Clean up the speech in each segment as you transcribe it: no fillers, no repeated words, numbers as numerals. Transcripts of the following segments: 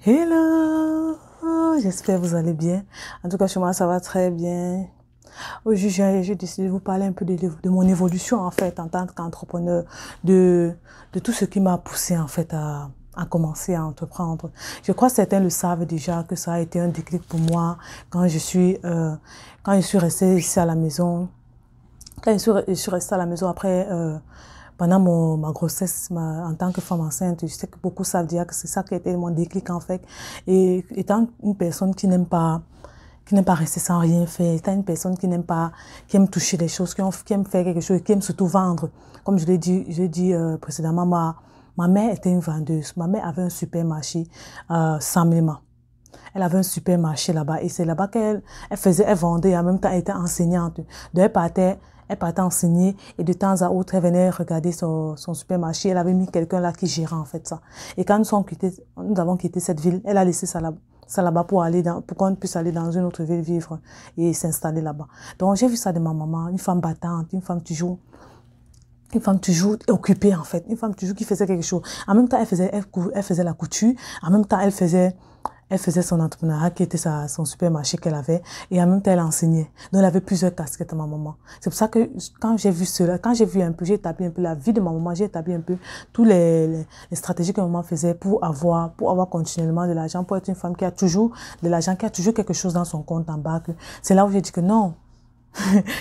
Hello, j'espère que vous allez bien. En tout cas, chez moi, ça va très bien. Aujourd'hui, j'ai décidé de vous parler un peu de mon évolution, en fait, en tant qu'entrepreneur, de tout ce qui m'a poussé, en fait, à commencer à entreprendre. Je crois que certains le savent déjà, que ça a été un déclic pour moi quand je suis restée ici à la maison. Je suis restée à la maison après, pendant ma grossesse, en tant que femme enceinte, je sais que beaucoup savent dire que c'est ça qui a été mon déclic en fait. Et étant une personne qui n'aime pas rester sans rien faire, étant une personne qui aime toucher des choses, qui aime faire quelque chose, qui aime surtout vendre. Comme je l'ai dit précédemment, ma mère était une vendeuse. Ma mère avait un supermarché, Samima. Elle avait un supermarché là-bas et c'est là-bas elle vendait et en même temps elle était enseignante. Donc elle partait enseigner et de temps à autre elle venait regarder son supermarché. Elle avait mis quelqu'un là qui gérait en fait ça. Et quand nous avons quitté cette ville, elle a laissé ça là-bas pour qu'on puisse aller dans une autre ville vivre et s'installer là-bas. Donc j'ai vu ça de ma maman, une femme battante, une femme toujours occupée en fait, une femme toujours qui faisait quelque chose. En même temps, elle faisait la couture, en même temps, elle faisait son entrepreneuriat qui était son supermarché qu'elle avait et en même temps, elle enseignait. Donc, elle avait plusieurs casquettes à ma maman. C'est pour ça que quand j'ai vu cela, quand j'ai vu un peu, j'ai établi un peu la vie de ma maman, j'ai établi un peu tous les stratégies que maman faisait pour avoir continuellement de l'argent, pour être une femme qui a toujours de l'argent, qui a toujours quelque chose dans son compte en banque. C'est là où j'ai dit que non.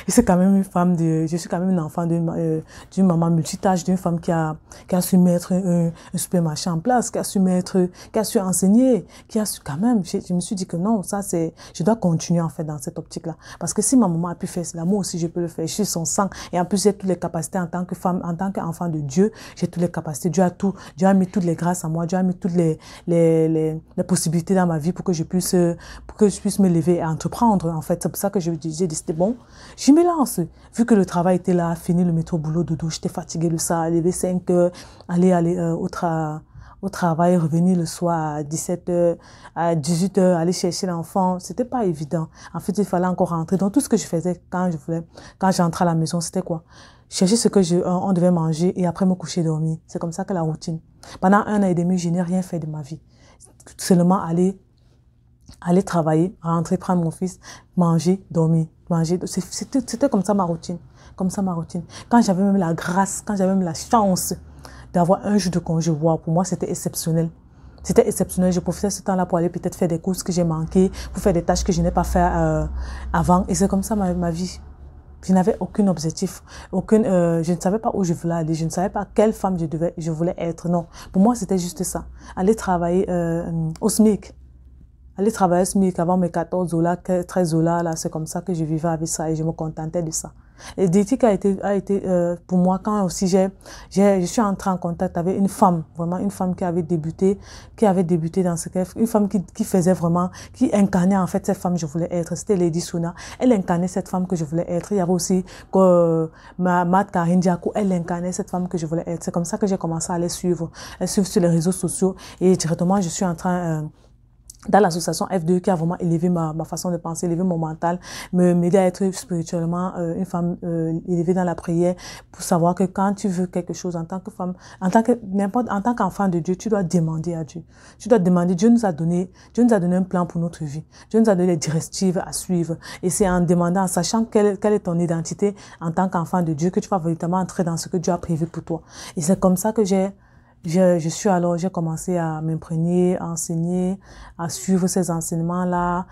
Je suis quand même je suis quand même une enfant d'une maman multitâche, d'une femme qui a su mettre un supermarché en place, qui a su enseigner, qui a su quand même, je me suis dit que non, je dois continuer en fait dans cette optique-là. Parce que si ma maman a pu faire cela, moi aussi je peux le faire. Je suis son sang et en plus j'ai toutes les capacités en tant que femme, en tant qu'enfant de Dieu, j'ai toutes les capacités. Dieu a mis toutes les grâces à moi, Dieu a mis toutes les possibilités dans ma vie pour que je puisse me lever et entreprendre en fait. C'est pour ça que j'ai décidé, bon, je me lance. Vu que le travail était là, fini le métro, boulot, dodo, j'étais fatiguée de ça, lever 5 heures, aller au travail, revenir le soir à 17 heures, à 18 heures, aller chercher l'enfant. C'était pas évident. En fait, il fallait encore rentrer. Donc, tout ce que je faisais quand j'entrais à la maison, c'était quoi? Chercher ce que on devait manger et après me coucher dormir. C'est comme ça que la routine. Pendant 1 an et demi, je n'ai rien fait de ma vie. Seulement aller travailler, rentrer, prendre mon fils, manger, dormir, manger. C'était comme ça ma routine. Comme ça ma routine. Quand j'avais même la grâce, quand j'avais même la chance d'avoir un jour de congé, wow, pour moi c'était exceptionnel. C'était exceptionnel. Je profitais de ce temps-là pour aller peut-être faire des courses que j'ai manquées, pour faire des tâches que je n'ai pas fait avant. Et c'est comme ça ma vie. Je n'avais aucun objectif, je ne savais pas où je voulais aller, je ne savais pas quelle femme je voulais être. Non, pour moi c'était juste ça. Aller travailler au SMIC. Aller travailler au SMIC avant mes 14 dollars, 13 dollars, là, c'est comme ça que je vivais avec ça et je me contentais de ça. Et l'éthique a été pour moi quand aussi je suis entrée en contact avec une femme, vraiment une femme qui avait débuté dans ce qu'elle, une femme qui faisait vraiment, qui incarnait en fait cette femme que je voulais être. C'était Lady Suna. Elle incarnait cette femme que je voulais être. Il y avait aussi Matt Karine Diakou. Elle incarnait cette femme que je voulais être. C'est comme ça que j'ai commencé à les suivre sur les réseaux sociaux et directement je suis en train dans l'association F2 qui a vraiment élevé ma façon de penser, élevé mon mental, m'aider à être spirituellement une femme élevée dans la prière pour savoir que quand tu veux quelque chose en tant que femme, en tant qu'enfant de Dieu, tu dois demander à Dieu. Tu dois demander, Dieu nous a donné un plan pour notre vie. Dieu nous a donné des directives à suivre et c'est en demandant, en sachant quelle est ton identité en tant qu'enfant de Dieu que tu vas véritablement entrer dans ce que Dieu a prévu pour toi. Et c'est comme ça que j'ai commencé à m'imprégner, à enseigner, à suivre ces enseignements-là.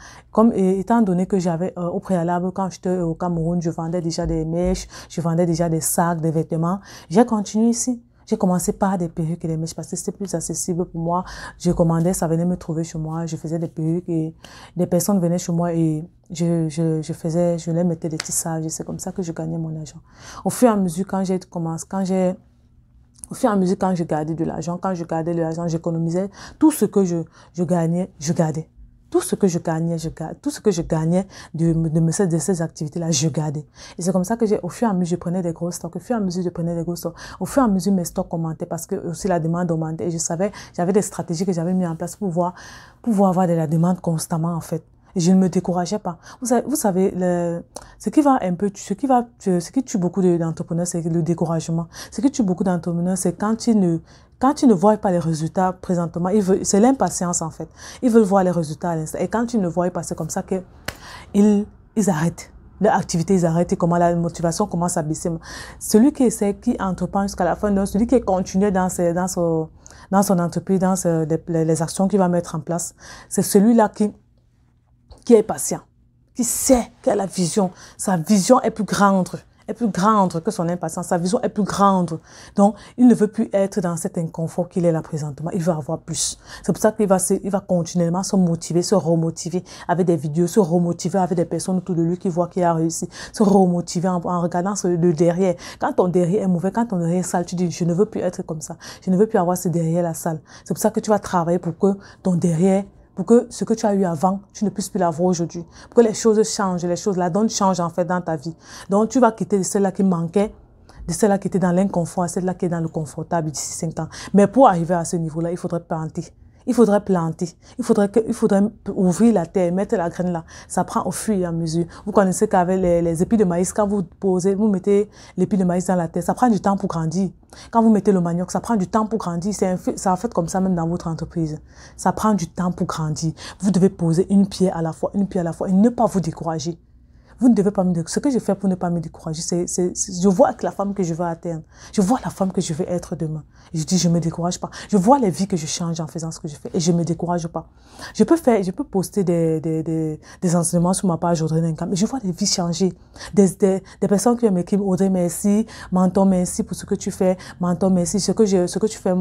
Étant donné que j'avais, au préalable, quand j'étais au Cameroun, je vendais déjà des mèches, je vendais déjà des sacs, des vêtements. J'ai continué ici. J'ai commencé par des perruques et des mèches parce que c'était plus accessible pour moi. Je commandais, ça venait me trouver chez moi. Je faisais des perruques et des personnes venaient chez moi et je les mettais des tissages. C'est comme ça que je gagnais mon argent. Au fur et à mesure, quand je gardais de l'argent, j'économisais. Tout ce que je gagnais, je gardais. Tout ce que je gagnais, tout ce que je gagnais de ces activités-là, je gardais. Et c'est comme ça que au fur et à mesure, je prenais des gros stocks. Au fur et à mesure, je prenais des gros stocks. Au fur et à mesure, mes stocks augmentaient parce que aussi la demande augmentait. Et j'avais des stratégies que j'avais mis en place pour pouvoir avoir de la demande constamment, en fait. Et je ne me décourageais pas. Vous savez ce qui tue beaucoup d'entrepreneurs, c'est le découragement. Ce qui tue beaucoup d'entrepreneurs, c'est quand ils ne voient pas les résultats présentement, c'est l'impatience en fait. Ils veulent voir les résultats à l'instant. Et quand ils ne voient pas, c'est comme ça qu'ils arrêtent. Leur activité, ils arrêtent et comment la motivation commence à baisser. Celui qui essaie, qui entreprend jusqu'à la fin, donc celui qui continue dans son entreprise, dans les actions qu'il va mettre en place, c'est celui-là qui est patient, qui sait, qui a la vision. Sa vision est plus grande que son impatience. Sa vision est plus grande. Donc, il ne veut plus être dans cet inconfort qu'il est là présentement. Il veut avoir plus. C'est pour ça qu'il va continuellement se motiver, se remotiver avec des vidéos, se remotiver avec des personnes autour de lui qui voient qu'il a réussi, se remotiver en regardant le derrière. Quand ton derrière est mauvais, quand ton derrière est sale, tu dis, je ne veux plus être comme ça. Je ne veux plus avoir ce derrière-là sale. C'est pour ça que tu vas travailler pour que ton derrière, pour que ce que tu as eu avant, tu ne puisses plus l'avoir aujourd'hui. Pour que les choses changent, la donne change en fait dans ta vie. Donc, tu vas quitter de celle-là qui manquait, de celle-là qui était dans l'inconfort à celle-là qui est dans le confortable d'ici 5 ans. Mais pour arriver à ce niveau-là, il faudrait planter. Il faudrait planter. Il faudrait ouvrir la terre, mettre la graine là. Ça prend au fur et à mesure. Vous connaissez qu'avec les épis de maïs, quand vous mettez l'épi de maïs dans la terre, ça prend du temps pour grandir. Quand vous mettez le manioc, ça prend du temps pour grandir. C'est en fait comme ça même dans votre entreprise. Ça prend du temps pour grandir. Vous devez poser une pierre à la fois et ne pas vous décourager. Vous ne devez pas me décourager. Ce que je fais pour ne pas me décourager, je vois avec la femme que je veux atteindre. Je vois la femme que je veux être demain. Et je dis, je me décourage pas. Je vois les vies que je change en faisant ce que je fais et je me décourage pas. Je peux poster des enseignements sur ma page Audrey Nenkam, mais je vois des vies changer. Des personnes qui m'écrivent, Audrey, merci, Mentor, merci pour ce que tu fais, Mentor, merci, ce que tu fais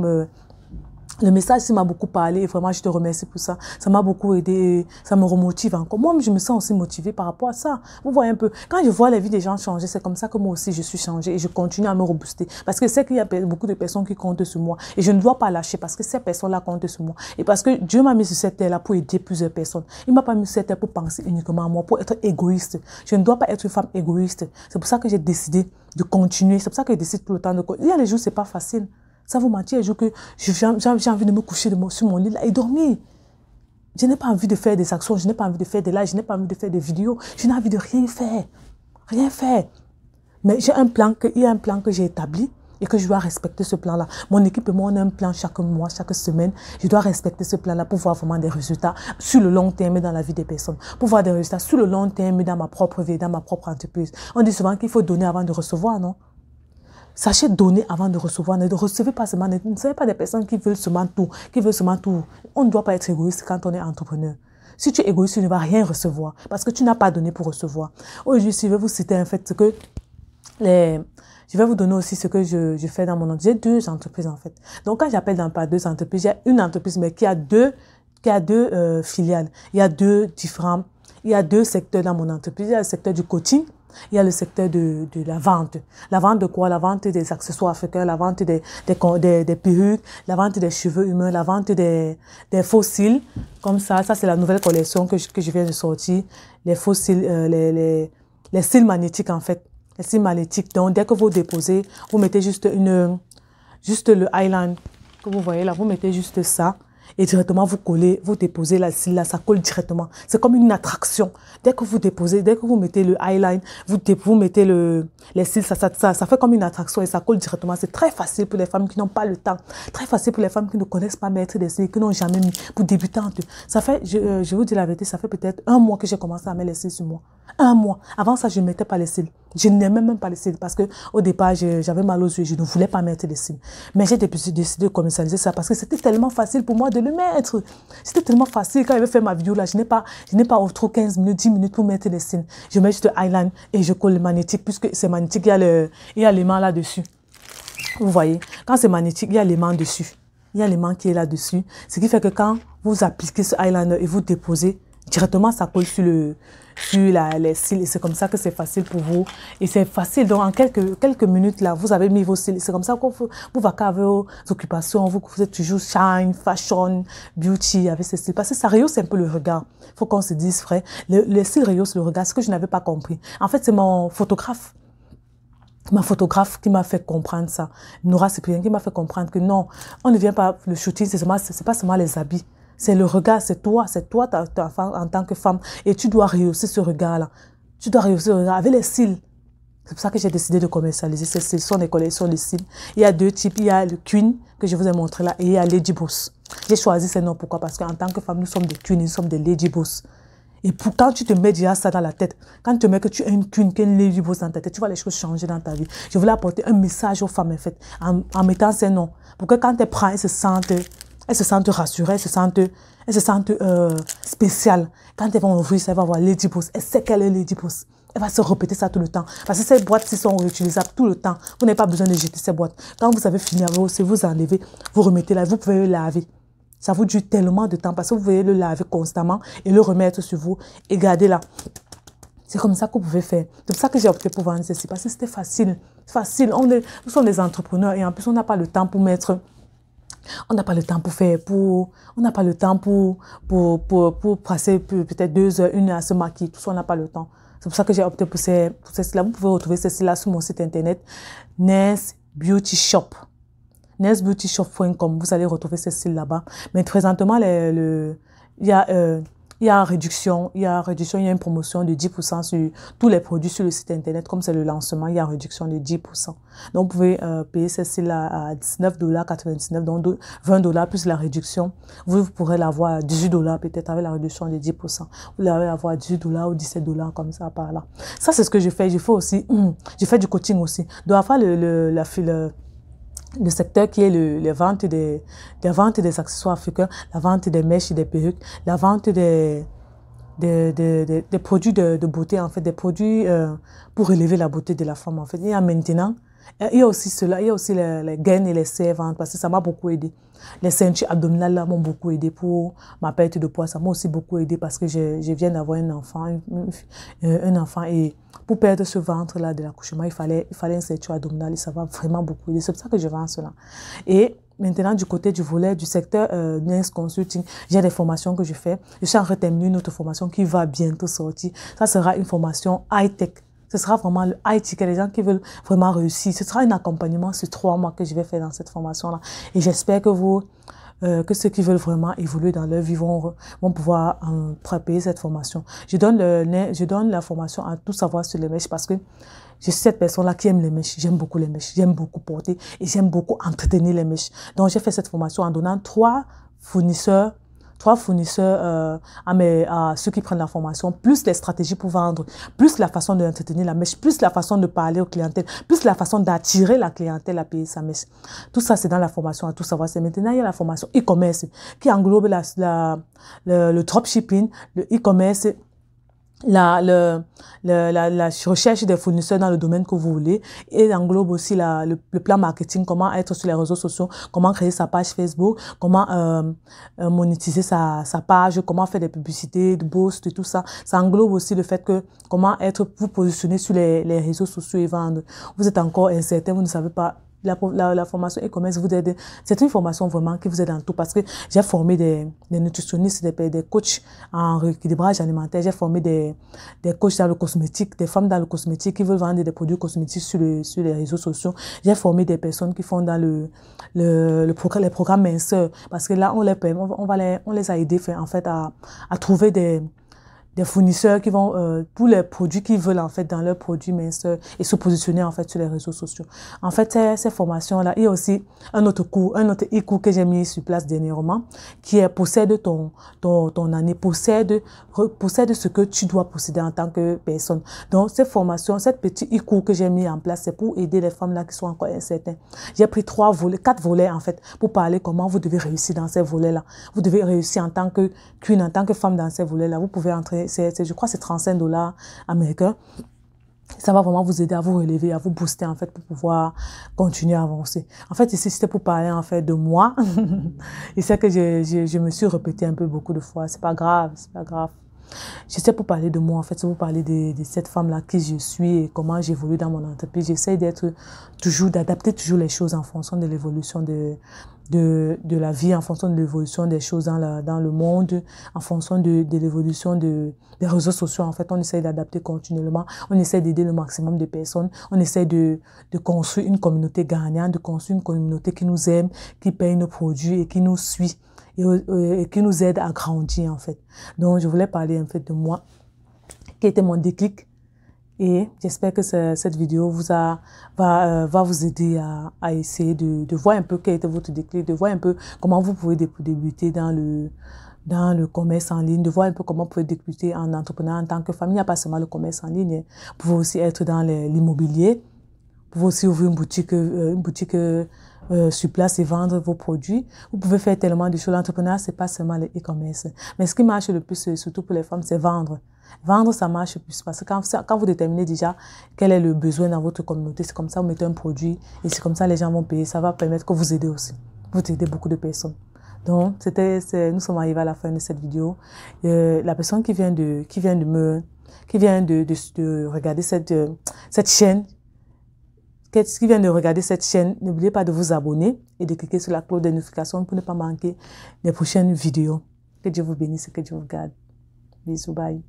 le message, ça m'a beaucoup parlé et vraiment, je te remercie pour ça. Ça m'a beaucoup aidé, ça me remotive encore. Moi, je me sens aussi motivée par rapport à ça. Vous voyez un peu, quand je vois les vies des gens changer, c'est comme ça que moi aussi, je suis changée et je continue à me rebooster. Parce que c'est qu'il y a beaucoup de personnes qui comptent sur moi et je ne dois pas lâcher parce que ces personnes-là comptent sur moi. Et parce que Dieu m'a mis sur cette terre-là pour aider plusieurs personnes. Il m'a pas mis sur cette terre pour penser uniquement à moi, pour être égoïste. Je ne dois pas être une femme égoïste. C'est pour ça que j'ai décidé de continuer. C'est pour ça que je décide tout le temps de continuer. Il y a des jours, c'est pas facile. Ça vous mentir, les jours que j'ai envie de me coucher sur mon lit là, et dormir. Je n'ai pas envie de faire des actions, je n'ai pas envie de faire des lives, je n'ai pas envie de faire des vidéos. Je n'ai envie de rien faire. Rien faire. Mais il y a un plan que j'ai établi et que je dois respecter ce plan-là. Mon équipe et moi, on a un plan chaque mois, chaque semaine. Je dois respecter ce plan-là pour voir vraiment des résultats sur le long terme dans la vie des personnes. Pour voir des résultats sur le long terme dans ma propre vie, dans ma propre entreprise. On dit souvent qu'il faut donner avant de recevoir, non? Sachez donner avant de recevoir. Ne recevez pas seulement. Ne soyez pas des personnes qui veulent seulement tout. On ne doit pas être égoïste quand on est entrepreneur. Si tu es égoïste, tu ne vas rien recevoir. Parce que tu n'as pas donné pour recevoir. Aujourd'hui, je vais vous citer en fait je vais vous donner aussi ce que je fais dans mon entreprise. J'ai 2 entreprises en fait. Donc quand j'appelle dans pas 2 entreprises, j'ai une entreprise mais qui a deux filiales. Il y a 2 secteurs dans mon entreprise. Il y a le secteur du coaching. Il y a le secteur de la vente. La vente de quoi? La vente des accessoires africains, la vente des perruques, la vente des cheveux humains, la vente des fossiles. Comme ça c'est la nouvelle collection que je viens de sortir. Les fossiles, les cils magnétiques en fait. Les cils magnétiques. Donc, dès que vous déposez, vous mettez juste le eyeliner que vous voyez là. Vous mettez juste ça. Et directement, vous déposez la cils là, ça colle directement. C'est comme une attraction. Dès que vous mettez le eyeliner, vous mettez les cils, ça fait comme une attraction et ça colle directement. C'est très facile pour les femmes qui n'ont pas le temps. Très facile pour les femmes qui ne connaissent pas mettre des cils, qui n'ont jamais mis pour débutantes. Ça fait, je vous dis la vérité, ça fait peut-être 1 mois que j'ai commencé à mettre les cils sur moi. 1 mois. Avant ça, je ne mettais pas les cils. Je n'aimais même pas les cils parce que au départ, j'avais mal aux yeux, je ne voulais pas mettre les cils. Mais j'ai décidé de commercialiser ça parce que c'était tellement facile pour moi de le mettre. C'était tellement facile. Quand je vais faire ma vidéo là, je n'ai pas trop 15 minutes, 10 minutes pour mettre les cils. Je mets juste le eyeliner et je colle le magnétique puisque c'est magnétique, il y a l'aimant là-dessus. Vous voyez, quand c'est magnétique, il y a l'aimant dessus. Il y a l'aimant qui est là-dessus. Ce qui fait que quand vous appliquez ce eyeliner et vous déposez, directement ça colle sur les cils et c'est comme ça que c'est facile pour vous et c'est facile. Donc en quelques minutes là vous avez mis vos cils. C'est comme ça que vous vacavez vos occupations, vous êtes toujours shine, fashion, beauty avec ces cils parce que ça rehausse un peu le regard. Il faut qu'on se dise vrai, les cils rehaussent le regard, ce que je n'avais pas compris. En fait c'est ma photographe qui m'a fait comprendre ça, Nora Cyprien, qui m'a fait comprendre que non, on ne vient pas, le shooting c'est pas seulement les habits. C'est le regard, c'est toi en tant que femme. Et tu dois rehausser ce regard-là. Tu dois rehausser ce regard avec les cils. C'est pour ça que j'ai décidé de commercialiser ces cils. Ce sont des collections de cils. Il y a deux types. Il y a le Queen, que je vous ai montré là, et il y a Lady Boss. J'ai choisi ces noms. Pourquoi? Parce qu'en tant que femme, nous sommes des Queen, nous sommes des Lady Boss. Et pour quand tu te mets déjà ça dans la tête, quand tu te mets que tu es une Queen, qu'une Lady Boss dans ta tête, tu vois les choses changer dans ta vie. Je voulais apporter un message aux femmes, en fait, en mettant ces noms. Pour que quand elles prennent, elles se sentent rassurées, elles se sentent spéciales. Quand elles vont ouvrir ça, elles vont voir Lady Boss. Elle sait qu'elle est Lady Boss. Elle va se répéter ça tout le temps. Parce que ces boîtes-ci sont réutilisables tout le temps. Vous n'avez pas besoin de jeter ces boîtes. Quand vous avez fini avec vous enlevez, vous remettez là, vous pouvez le laver. Ça vous dure tellement de temps parce que vous pouvez le laver constamment et le remettre sur vous et garder là. C'est comme ça que vous pouvez faire. C'est pour ça que j'ai opté pour vendre ceci parce que c'était facile. Facile. Nous sommes des entrepreneurs et en plus on n'a pas le temps pour mettre... On n'a pas le temps pour faire, on n'a pas le temps pour passer peut-être 2 heures, 1 heure à se maquiller. Tout ça, on n'a pas le temps. C'est pour ça que j'ai opté pour ceci-là. Vous pouvez retrouver ceci-là sur mon site internet, Ness Beauty Shop. nessbeautyshop.com. Vous allez retrouver ceci là-bas. Mais présentement, il y a réduction, il y a une promotion de 10% sur tous les produits sur le site internet. Comme c'est le lancement, il y a réduction de 10%. Donc, vous pouvez payer celle-ci-là à $19,99, donc $20 plus la réduction. Vous pourrez l'avoir à $18 peut-être avec la réduction de 10%. Vous allez avoir à $18 ou $17 comme ça par là. Ça, c'est ce que je fais. Je fais aussi, je fais du coaching aussi. Donc, à faire le secteur qui est les ventes des accessoires africains, la vente des mèches et des perruques, la vente des produits de beauté, en fait, des produits pour élever la beauté de la femme, en fait. Il y a maintenant, il y a aussi cela, il y a aussi les gaines et les serres, parce que ça m'a beaucoup aidé. Les ceintures abdominales là m'ont beaucoup aidé pour ma perte de poids, ça m'a aussi beaucoup aidé parce que je viens d'avoir un enfant et pour perdre ce ventre là de l'accouchement, il fallait une ceinture abdominale et ça va vraiment beaucoup aider. C'est pour ça que je vends cela. Et maintenant, du côté du volet du secteur Ness Consulting, j'ai des formations que je fais. Je suis en train de terminer une autre formation qui va bientôt sortir. Ça sera une formation high-tech. Ce sera vraiment le IT, les gens qui veulent vraiment réussir. Ce sera un accompagnement sur 3 mois que je vais faire dans cette formation-là. Et j'espère que que ceux qui veulent vraiment évoluer dans leur vie vont pouvoir payer cette formation. Je donne la formation à tout savoir sur les mèches parce que je suis cette personne-là qui aime les mèches. J'aime beaucoup les mèches. J'aime beaucoup porter et j'aime beaucoup entretenir les mèches. Donc, j'ai fait cette formation en donnant 3 fournisseurs à ceux qui prennent la formation, plus les stratégies pour vendre, plus la façon d'entretenir la mèche, plus la façon de parler aux clientèles, plus la façon d'attirer la clientèle à payer sa mèche. Tout ça, c'est dans la formation à tout savoir. C'est maintenant, il y a la formation e-commerce qui englobe le dropshipping, le e-commerce, la recherche des fournisseurs dans le domaine que vous voulez et englobe aussi le plan marketing, comment être sur les réseaux sociaux, comment créer sa page Facebook, comment monétiser sa page, comment faire des publicités, de boost et tout ça. Ça englobe aussi le fait que comment vous positionner sur les réseaux sociaux et vendre. Vous êtes encore incertain, vous ne savez pas. La formation e-commerce vous aide. C'est une formation vraiment qui vous aide en tout parce que j'ai formé des nutritionnistes, des coachs en rééquilibrage alimentaire. J'ai formé des coachs dans le cosmétique, des femmes dans le cosmétique qui veulent vendre des produits cosmétiques sur les réseaux sociaux. J'ai formé des personnes qui font dans les programmes minceurs parce que là, on les a aidés en fait à trouver des fournisseurs qui vont pour les produits qu'ils veulent en fait dans leurs produits minceurs et se positionner en fait sur les réseaux sociaux. En fait, ces formations-là, il y a aussi un autre e-cours que j'ai mis sur place dernièrement qui est possède ton année, possède ce que tu dois posséder en tant que personne. Donc, cette formation, cette petite e-cours que j'ai mis en place, c'est pour aider les femmes là qui sont encore incertaines. J'ai pris 4 volets en fait pour parler comment vous devez réussir dans ces volets-là. Vous devez réussir en tant que queen, en tant que femme dans ces volets-là. Vous pouvez entrer, je crois que c'est $35 américains. Ça va vraiment vous aider à vous relever, à vous booster en fait pour pouvoir continuer à avancer. En fait, ici, c'était pour parler en fait de moi. Et c'est que je me suis répété un peu beaucoup de fois. C'est pas grave, c'est pas grave. J'essaie pour parler de moi, en fait, c'est pour parler de cette femme-là, qui je suis et comment j'évolue dans mon entreprise. J'essaie d'adapter toujours les choses en fonction de l'évolution de la vie, en fonction de l'évolution des choses dans le monde, en fonction de l'évolution des réseaux sociaux. En fait, on essaie d'adapter continuellement, on essaie d'aider le maximum de personnes, on essaie de construire une communauté gagnante, de construire une communauté qui nous aime, qui paye nos produits et qui nous suit et qui nous aide à grandir, en fait. Donc, je voulais parler, en fait, de moi, qui était mon déclic. Et j'espère que cette vidéo va vous aider à essayer de voir un peu quel était votre déclic, de voir un peu comment vous pouvez débuter dans le commerce en ligne, de voir un peu comment vous pouvez débuter en entrepreneur en tant que femme. Il n'y a pas seulement le commerce en ligne, hein. Vous pouvez aussi être dans l'immobilier. Vous pouvez aussi ouvrir une boutique sur place et vendre vos produits. Vous pouvez faire tellement de choses. L'entrepreneuriat, c'est pas seulement le e-commerce. Mais ce qui marche le plus, surtout pour les femmes, c'est vendre. Vendre, ça marche plus parce que quand vous déterminez déjà quel est le besoin dans votre communauté, c'est comme ça vous mettez un produit et c'est comme ça les gens vont payer. Ça va permettre que vous aidez aussi. Vous aidez beaucoup de personnes. Donc, nous sommes arrivés à la fin de cette vidéo. La personne qui vient de regarder cette chaîne, qui vient de regarder cette chaîne, n'oubliez pas de vous abonner et de cliquer sur la cloche de notification pour ne pas manquer les prochaines vidéos. Que Dieu vous bénisse et que Dieu vous garde. Bisous, bye.